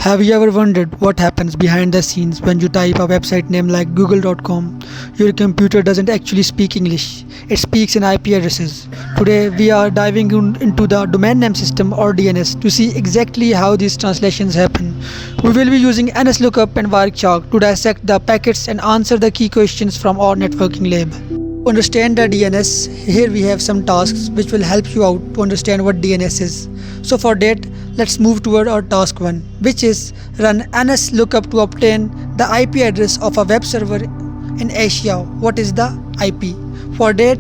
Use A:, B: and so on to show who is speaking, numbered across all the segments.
A: Have you ever wondered what happens behind the scenes when you type a website name like google.com? Your computer doesn't actually speak English, it speaks in IP addresses. Today we are diving into the domain name system or DNS to see exactly how these translations happen. We will be using NSLOOKUP and wireshark to dissect the packets and answer the key questions from our networking lab. To understand the DNS, here we have some tasks which will help you out to understand what DNS is. So for that, let's move toward our task 1, which is run NSLOOKUP to obtain the IP address of a web server in Asia. What is the IP? For that,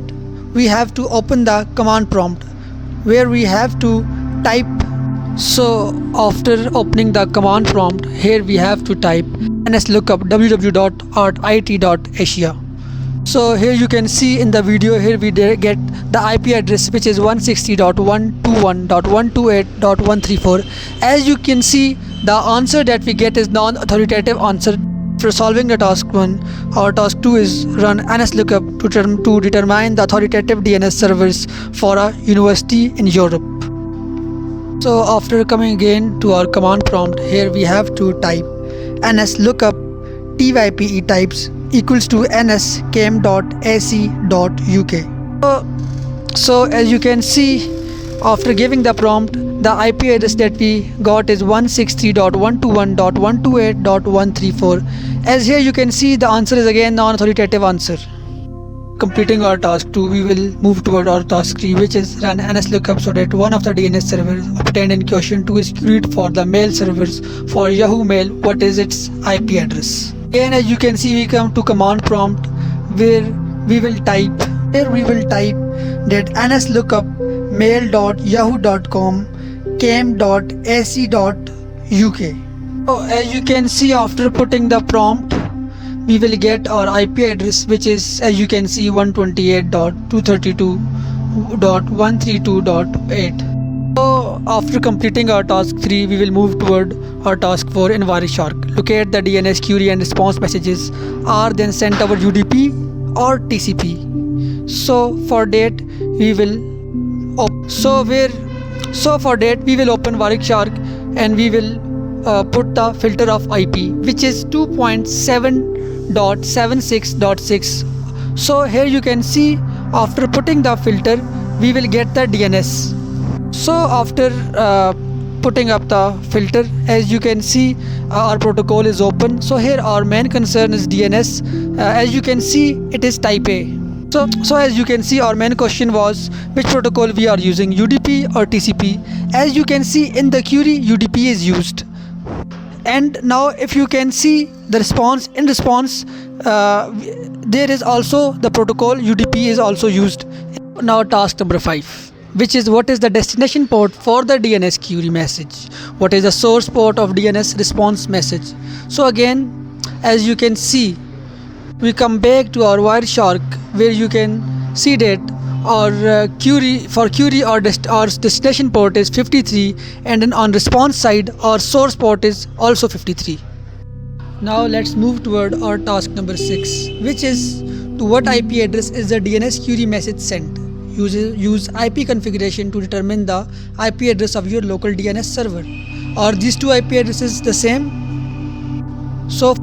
A: we have to open the command prompt where we have to type. So after opening the command prompt, here we have to type NSLOOKUP www.artit.asia. So here you can see in the video, here we get the IP address which is 160.121.128.134. As you can see, the answer that we get is non-authoritative answer. For solving the task 1, our task 2 is run NSLOOKUP to determine the authoritative DNS servers for a university in Europe. So after coming again to our command prompt, here we have to type NSLOOKUP TYPE types equals to ns.cam.ac.uk. So as you can see, after giving the prompt, the IP address that we got is 163.121.128.134. As here you can see, the answer is again non-authoritative answer. Completing our task 2, we will move toward our task 3, which is run NSLOOKUP so that one of the DNS servers obtained in question 2 is queried for the mail servers for Yahoo Mail. What is its IP address? Again, as you can see, we come to command prompt where we will type that NSLOOKUP mail.yahoo.com cam.ac.uk. So as you can see, after putting the prompt, we will get our IP address, which is, as you can see, 128.232.132.8. So after completing our task 3, we will move toward our task 4 in wireshark. Locate the DNS query and response messages are then sent over UDP or TCP. So for that we will open wireshark and we will put the filter of IP, which is 2.7.76.6. So here you can see, after putting the filter, we will get the DNS. So after putting up the filter, as you can see, our protocol is open. So here our main concern is DNS. As you can see, it is type A. So as you can see, our main question was which protocol we are using, UDP or TCP. As you can see in the query, UDP is used. And now if you can see the response, there is also the protocol UDP is also used. Now task number 5, which is what is the destination port for the DNS query message, what is the source port of DNS response message. So again, as you can see, we come back to our wireshark where you can see that our query our destination port is 53, and then on response side our source port is also 53. Now let's move toward our task number 6, which is to what IP address is the DNS query message sent. Use IP configuration to determine the IP address of your local DNS server. Are these two IP addresses the same? So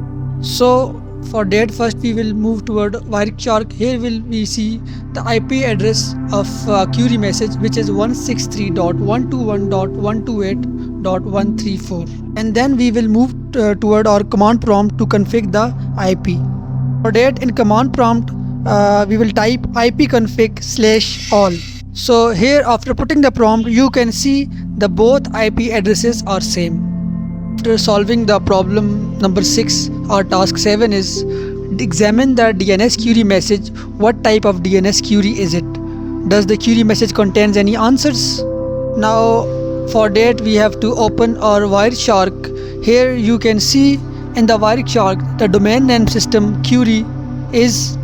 A: for that, first we will move toward wireshark. Here we see the IP address of query message, which is 163.121.128.134, and then we will move toward our command prompt to configure the IP. For that, in command prompt, we will type ipconfig/all. So here, after putting the prompt, you can see the both IP addresses are same. After solving the problem number 6, our task 7 is examine the DNS query message. What type of DNS query is it? Does the query message contains any answers? Now for that, we have to open our wireshark. Here you can see in the wireshark the domain name system query is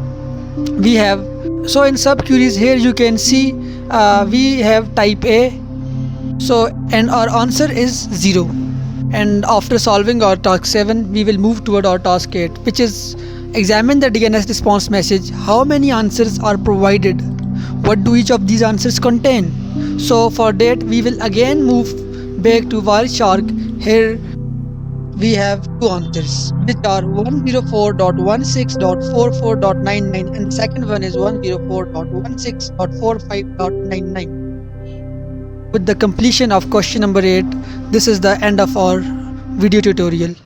A: we have. So in sub queries, here you can see we have type A, so and our answer is 0. And after solving our task 7, we will move toward our task 8, which is examine the DNS response message. How many answers are provided? What do each of these answers contain? So for that, we will again move back to wireshark. Here we have two answers, which are 104.16.44.99 and second one is 104.16.45.99. With the completion of question number 8, this is the end of our video tutorial.